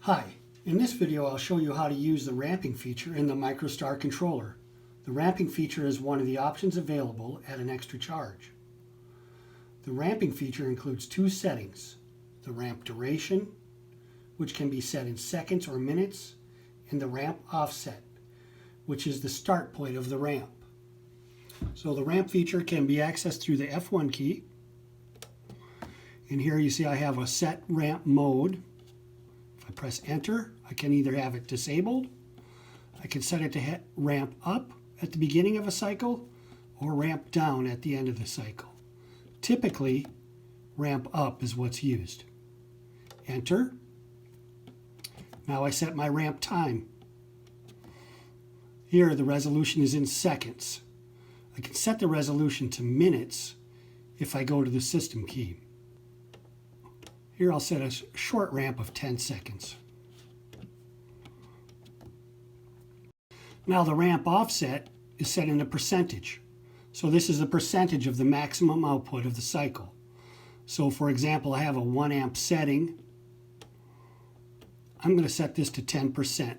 Hi, in this video I'll show you how to use the ramping feature in the MicroStar controller. The ramping feature is one of the options available at an extra charge. The ramping feature includes two settings: the ramp duration, which can be set in seconds or minutes, and the ramp offset, which is the start point of the ramp. So the ramp feature can be accessed through the F1 key. And here you see I have a set ramp mode. If I press enter, I can either have it disabled, I can set it to ramp up at the beginning of a cycle, or ramp down at the end of the cycle. Typically, ramp up is what's used. Enter. Now I set my ramp time. Here the resolution is in seconds. I can set the resolution to minutes if I go to the system key. Here I'll set a short ramp of 10 seconds. Now the ramp offset is set in a percentage. So this is a percentage of the maximum output of the cycle. So for example, I have a 1 amp setting. I'm going to set this to 10%.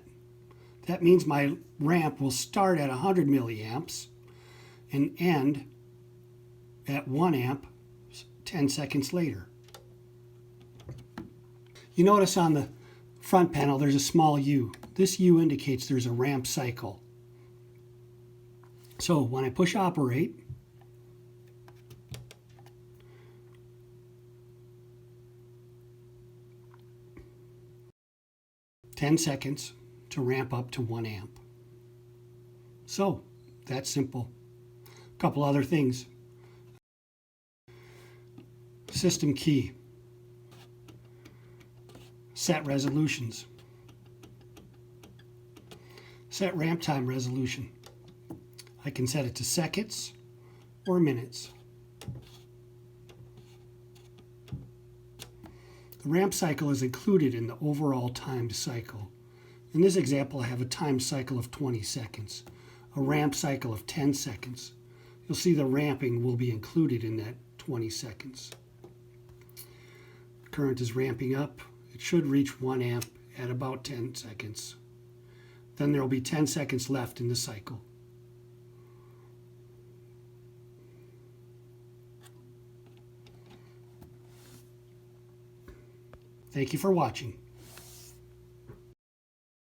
That means my ramp will start at 100 milliamps and end at 1 amp 10 seconds later. You notice on the front panel there's a small U. This U indicates there's a ramp cycle. So when I push operate, "10 seconds to ramp up to 1 amp. So that's simple. A couple other things. System key. Set resolutions. Set ramp time resolution. I can set it to seconds or minutes. The ramp cycle is included in the overall timed cycle. In this example, I have a timed cycle of 20 seconds, a ramp cycle of 10 seconds. You'll see the ramping will be included in that 20 seconds. Current is ramping up. It should reach 1 amp at about 10 seconds. Then there will be 10 seconds left in the cycle. Thank you for watching.